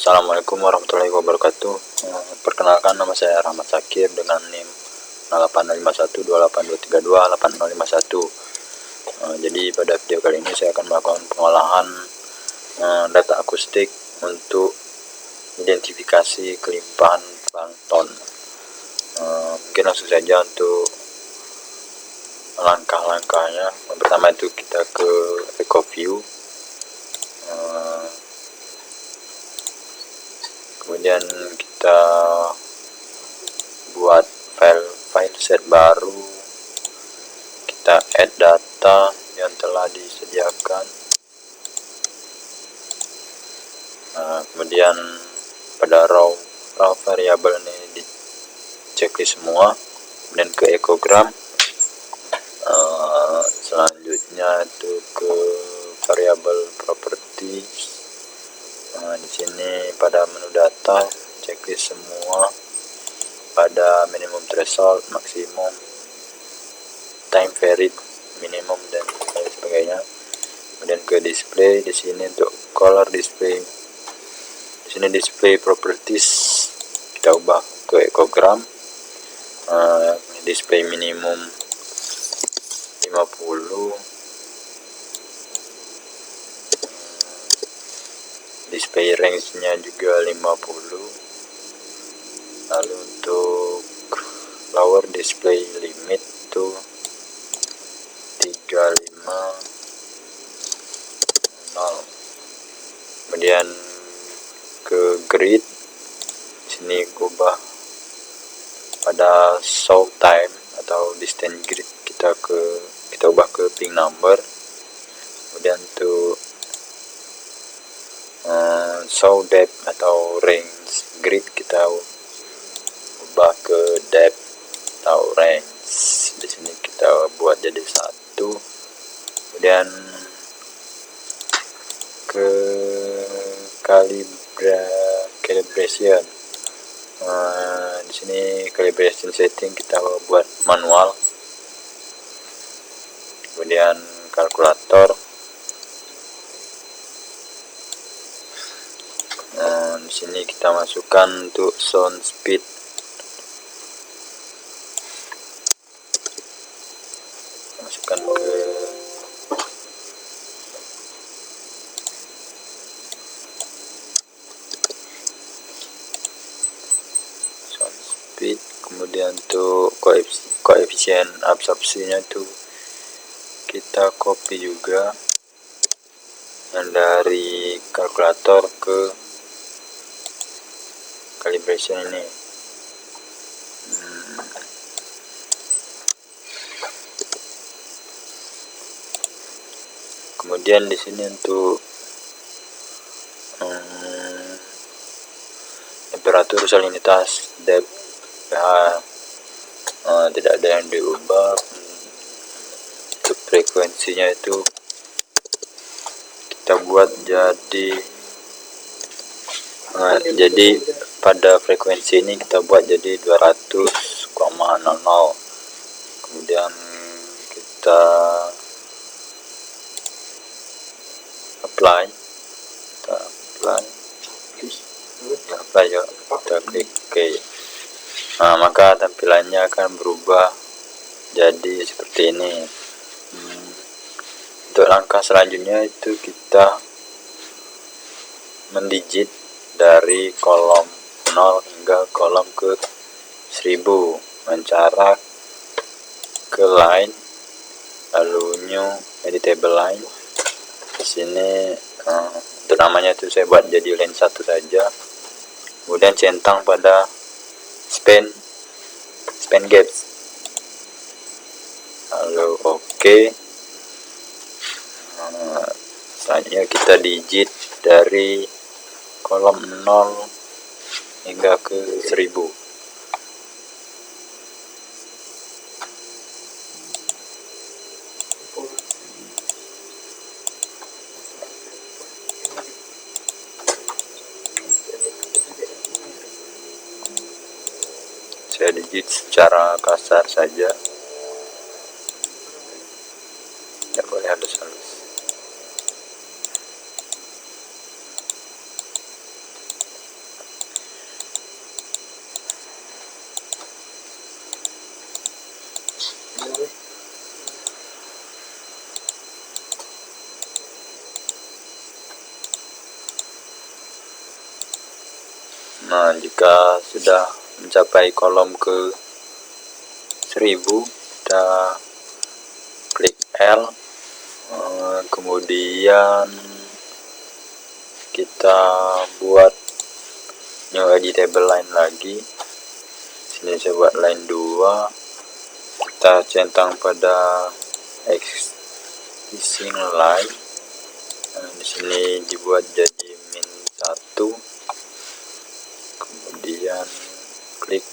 Assalamualaikum warahmatullahi wabarakatuh. Perkenalkan, nama saya Rahmat Sakir dengan NIM 08512823280051. Jadi pada video kali ini saya akan melakukan pengolahan data akustik untuk identifikasi kelimpahan plankton. Mungkin langsung saja untuk langkah-langkahnya. Yang pertama itu kita ke EcoView, kemudian kita buat file set baru, kita add data yang telah disediakan. Kemudian pada raw variable ini diceklis semua, kemudian ke ecogram. Selanjutnya itu ke variabel property. Di sini pada menu data checklist semua, pada minimum threshold, maksimum, time varied, minimum dan lain sebagainya. Kemudian ke display, di sini untuk color display, di sini display properties kita ubah ke ecogram. Display minimum 50, display range nya juga 50. Lalu untuk lower display limit itu 350. Kemudian ke grid, sini ubah pada show time atau distance grid kita ubah ke ping number. Kemudian untuk show depth atau range grid kita ubah ke depth atau range. Di sini kita buat jadi 1. Kemudian ke calibration. Di sini calibration setting kita buat manual. Kemudian kalkulator. Di sini kita masukkan untuk sound speed. Masukkan ke sound speed. Kemudian untuk koefisien absorpsinya itu kita copy juga dari kalkulator ke calibration ini. Kemudian di sini untuk temperatur, salinitas, depth, pH tidak ada yang diubah. Untuk frekuensinya itu kita buat jadi pada frekuensi ini kita buat jadi 200,00. Kemudian kita apply ya, kita klik OK. Maka tampilannya akan berubah jadi seperti ini. Untuk langkah selanjutnya itu kita mendigit dari kolom 0 hingga kolom ke 1000 dengan cara ke line, lalu new editable line. Di sini untuk namanya itu saya buat jadi line 1 saja. Kemudian centang pada span gaps, lalu OK. Selanjutnya kita digit dari kolom 0 hingga ke 1000. Saya digit secara kasar saja, tidak boleh halus-halus. Nah, jika sudah mencapai kolom ke 1000, kita klik L, kemudian kita buat new editable line lagi. Sini saya buat line 2, kita centang pada existing line. Nah, di sini dibuat jadi min 1, kemudian klik,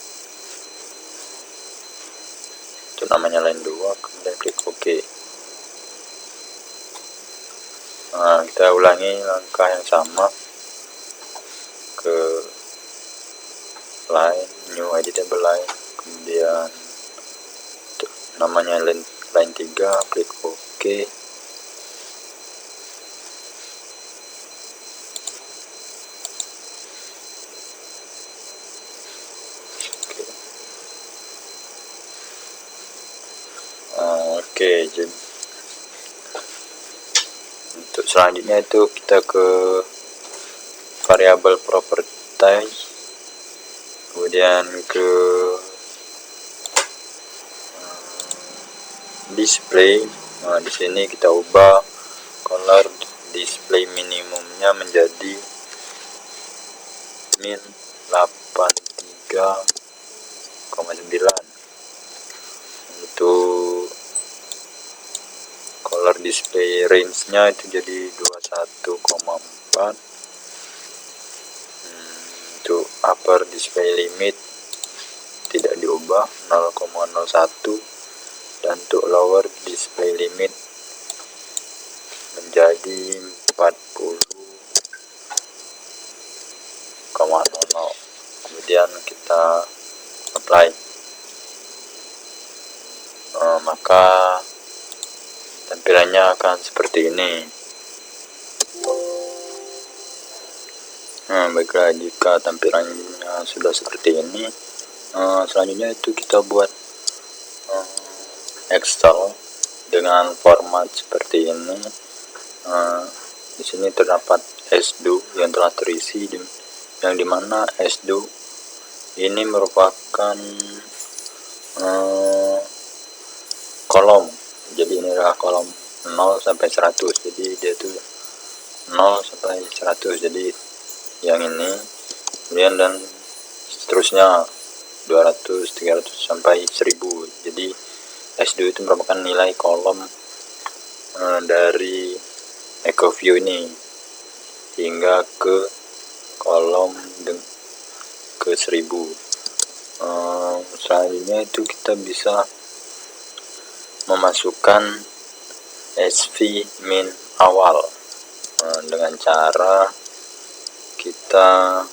itu namanya line 2, kemudian klik OK. Nah, kita ulangi langkah yang sama ke line, new editable line, kemudian namanya line 3, klik OK. Oke, jadi untuk selanjutnya itu kita ke variabel property, kemudian ke display. Nah, di sini kita ubah color display minimumnya menjadi min 83,9. Untuk color display range-nya itu jadi 21,4. Untuk upper display limit tidak diubah 0,01, dan untuk lower display limit menjadi 40,00. Kemudian kita apply. Maka tampilannya akan seperti ini. Nah, baiklah, jika tampilannya sudah seperti ini, selanjutnya itu kita buat Excel dengan format seperti ini. Di sini terdapat SDO yang telah terisi, yang dimana SDO ini merupakan kolom. Jadi ini adalah kolom 0 sampai 100. Jadi dia itu 0 sampai 100. Jadi yang ini, kemudian dan seterusnya 200, 300 sampai 1000. Jadi SDO itu merupakan nilai kolom dari EcoView ini hingga ke kolom ke 1000. Selanjutnya itu kita bisa memasukkan SV min awal dengan cara kita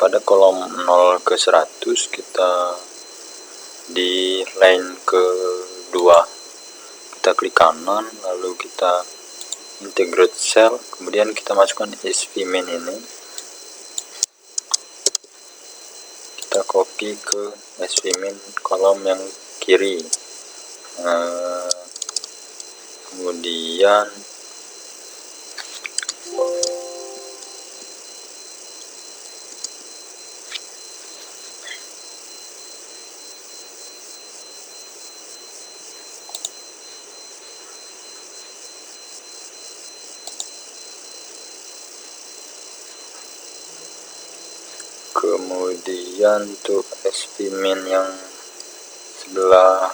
pada kolom 0 ke 100 kita di line kedua kita klik kanan, lalu kita integrate cell, kemudian kita masukkan SV min ini, kita copy ke SV min kolom yang kiri. Kemudian untuk SV min yang sebelah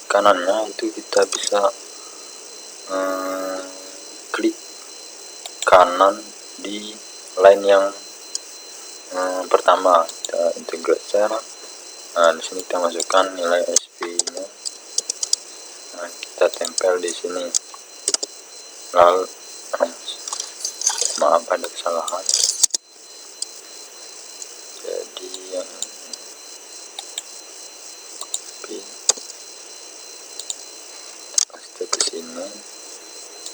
kanannya itu kita bisa klik kanan di line yang pertama, kita integrate cell. Nah, di sini kita masukkan nilai SV-nya. Nah, kita tempel di sini. Lalu maaf, ada kesalahan. Jadi yang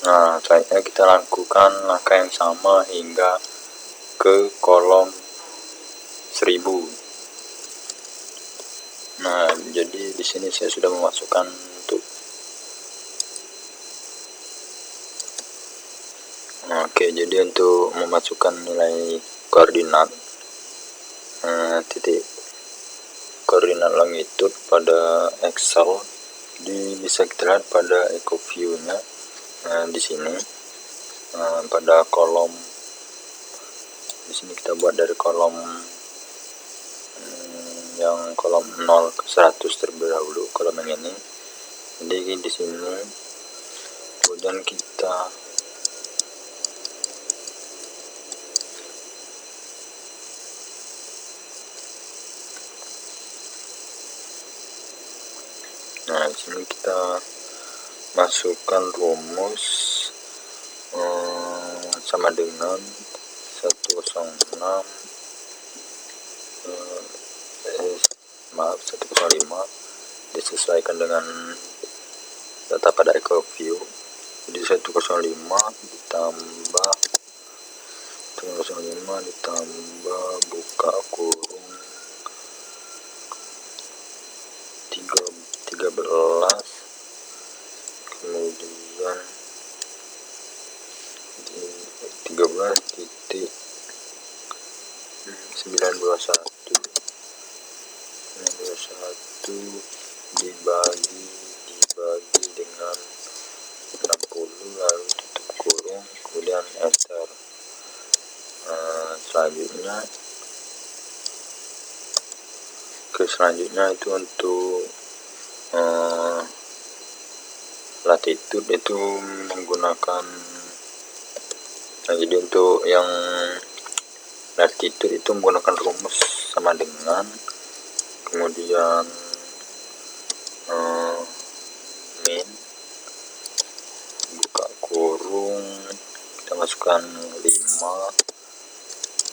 Nah, selanjutnya kita lakukan langkah yang sama hingga ke kolom 1000. Nah, jadi di sini saya sudah memasukkan untuk jadi untuk memasukkan nilai koordinat titik koordinat longitude pada Excel, jadi bisa kita lihat pada eco view-nya di sini pada kolom. Di sini kita buat dari kolom yang kolom 0 ke 100 terlebih dahulu, kolom yang ini. Jadi di sini kemudian kita di sini kita masukkan rumus sama dengan 105 disesuaikan dengan data pada eco view. Jadi 105 ditambah buka kurung 13, kemudian 13.921 dibagi dengan 60, lalu tutup kurung, kemudian enter. Selanjutnya itu untuk latitude itu menggunakan jadi untuk yang latitude itu menggunakan rumus sama dengan kemudian min buka kurung, kita masukkan 5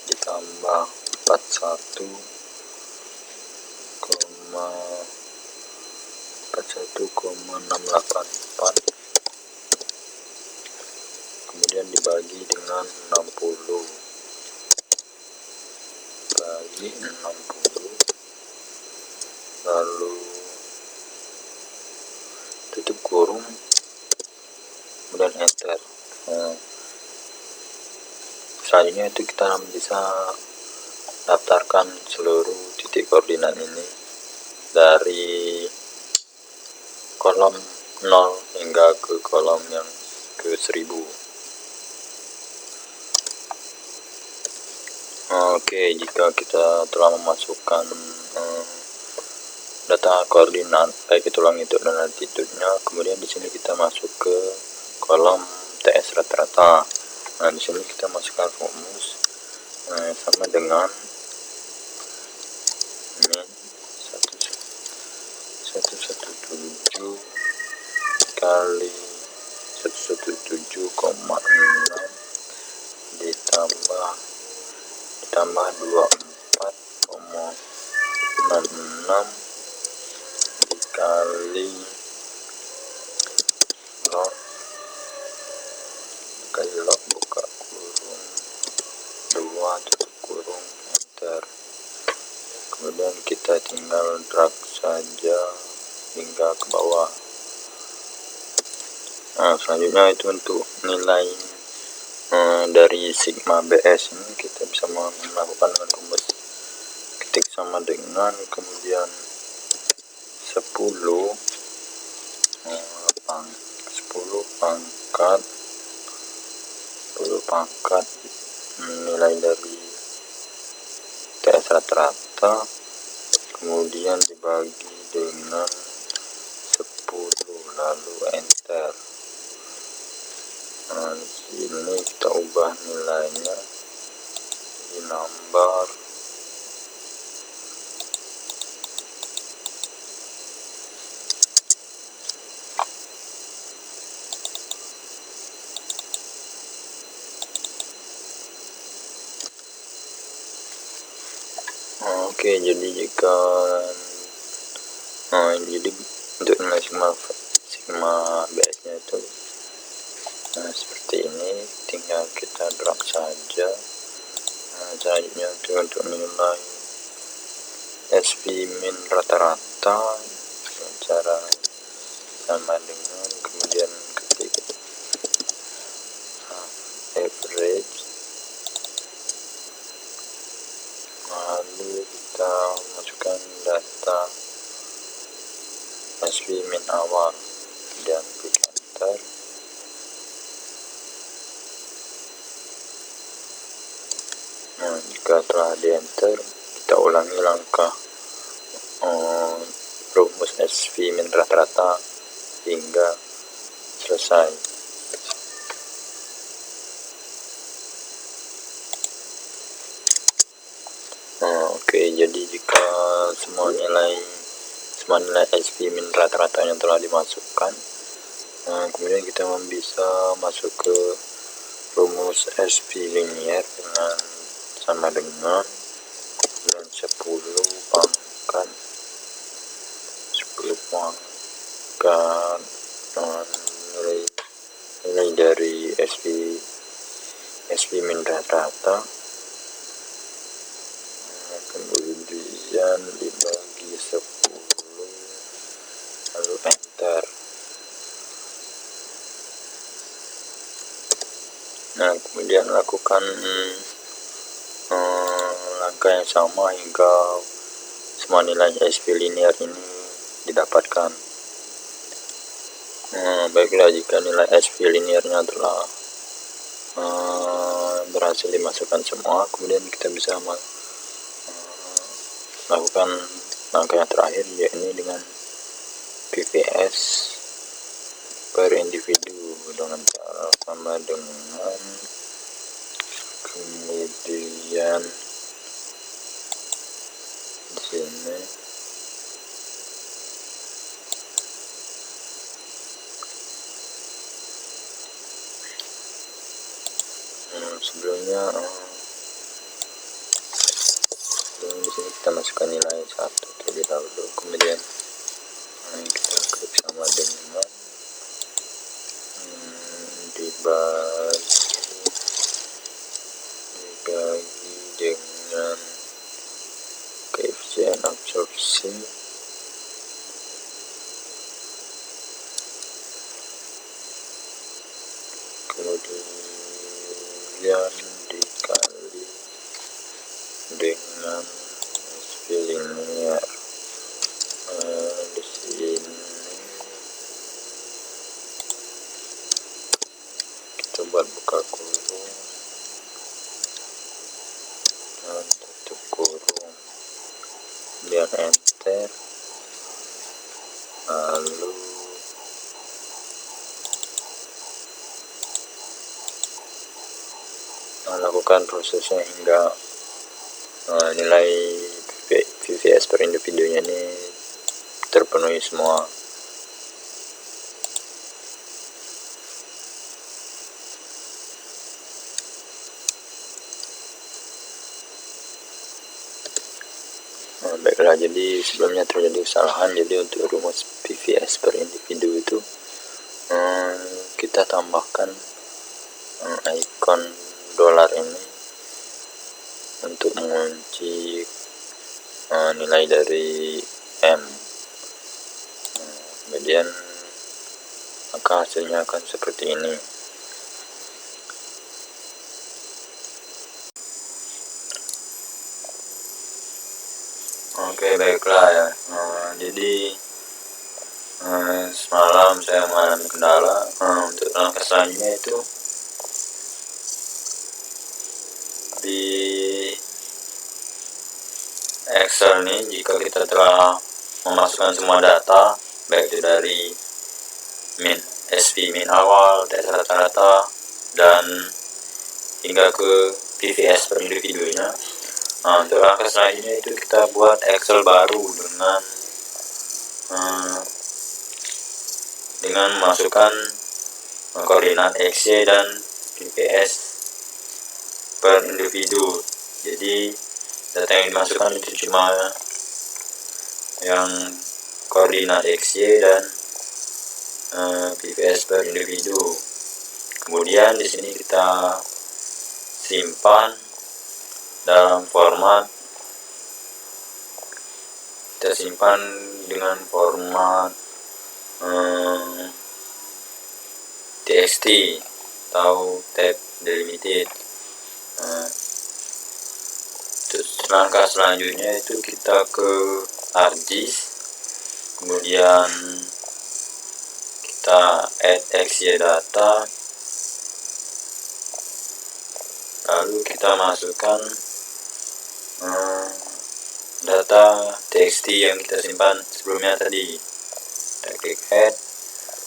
ditambah 41,684, kemudian dibagi dengan 60, lalu tutup kurung, kemudian enter. Selanjutnya itu kita bisa daftarkan seluruh titik koordinat ini dari kolom 0 hingga ke kolom yang ke 1000. Jika kita telah memasukkan data koordinat baik itu longitude dan latitude-nya, kemudian di sini kita masuk ke kolom TS rata-rata. Nah, di sini kita masukkan rumus sama dengan min 117 kali 117,6 ditambah 24,66 dikali log buka kurung 2 tutup kurung enter. Kemudian kita tinggal drag saja hingga ke bawah. Nah, selanjutnya itu untuk nilai dari sigma BS ini kita bisa melakukan dengan rumus ketik sama dengan kemudian 10 pangkat nilai dari TS rata-rata, kemudian dibagi dengan 10, lalu enter. Nah, di sini kita ubah nilainya di number jadi jika jadi untuk nilai sigma BS nya itu Nah, seperti ini, tinggal kita drag saja. Nah, selanjutnya untuk nilai SP min rata-rata, cara sama dengan kemudian ketik average, lalu kita masukkan data SP min awal dan klik enter. Nah, jika telah di enter, kita ulangi langkah rumus SP min rata-rata hingga selesai. Oke, jadi jika semua nilai SP min rata-rata yang telah dimasukkan, kemudian kita bisa masuk ke rumus SP linear dengan sama dengan 10 pangkat nilai dari SP min rata-rata, kemudian dibagi 10 lalu enter. Nah, kemudian lakukan langkah yang sama hingga semua nilai SP linear ini didapatkan. Baiklah, jika nilai SP linearnya telah berhasil dimasukkan semua, kemudian kita bisa lakukan langkah yang terakhir, yakni dengan PVS per individu dengan cara sama dengan kemudian di sini sebelumnya di sini kita masukkan nilai 1 terlebih dahulu, kemudian kita klik sama dengan dibagi dengan koefisien absorpsi kemudian dikali dengan SP linear. Di sini kita buat buka kurung dan tutup kurung, kemudian enter, lalu lakukan prosesnya hingga nilai PVS per individunya ini terpenuhi semua. Baiklah, jadi sebelumnya terjadi kesalahan. Jadi untuk rumus PVS per individu itu kita tambahkan ikon dolar ini untuk mengunci nilai dari M. Kemudian maka hasilnya akan seperti ini. Oke, baiklah ya. Jadi semalam saya mengalami kendala. Untuk langkah selanjutnya itu di Excel nih, jika kita telah memasukkan semua data, baik itu dari SP min awal, data rata-rata, dan hingga ke PVS per individunya. Untuk langkah selanjutnya itu kita buat Excel baru dengan memasukkan koordinat XY dan PVS per individu. Jadi data yang dimasukkan itu cuma yang koordinat XY dan PVS per individu. Kemudian di sini kita simpan dalam format, kita simpan dengan format txt atau tab delimited. Terus langkah selanjutnya itu kita ke ArcGIS, kemudian kita add XY data, lalu kita masukkan data txt yang kita simpan sebelumnya tadi. Kita klik add.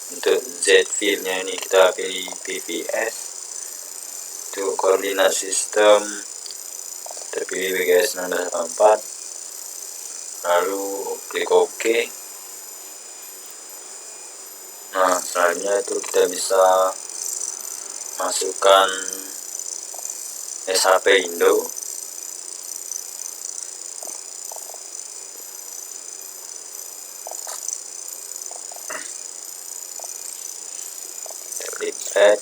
Untuk Z filenya ini kita pilih PVS. Untuk koordinat sistem kita pilih BGS 1684, lalu klik OK. Nah, selanjutnya itu kita bisa masukkan SHP Indo. Kita klik add.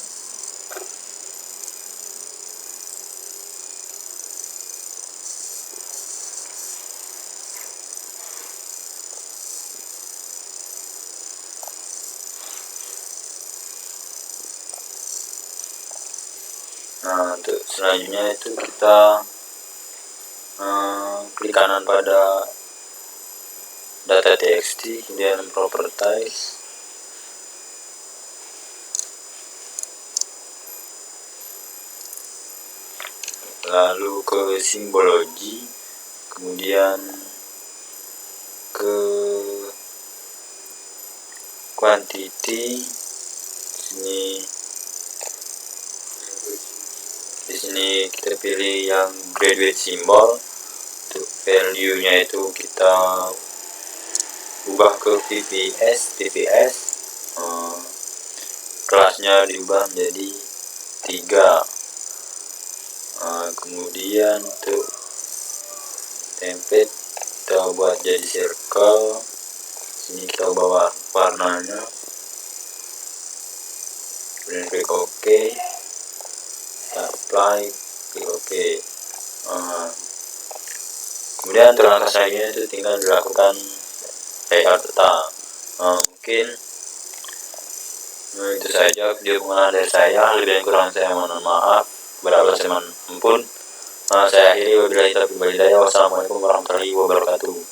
Nah, untuk selanjutnya itu kita klik kanan pada data txt, kemudian properties, lalu ke simbologi, kemudian ke quantity. Di sini kita pilih yang graduate symbol. Untuk value-nya itu kita ubah ke PVS. Kelasnya diubah menjadi 3. Kemudian untuk template kita buat jadi circle. Sini kita ubah warnanya, kemudian klik OK, kita apply, klik OK. Kemudian untuk langkah selanjutnya itu tinggal dilakukan layout data. Mungkin itu saja video pengenalan dari saya. Lebih kurang saya mohon maaf. Kepada Allah saya mohon ampun. Saya akhiri wabillahi taufiq wal hidayah. Wassalamualaikum warahmatullahi wabarakatuh.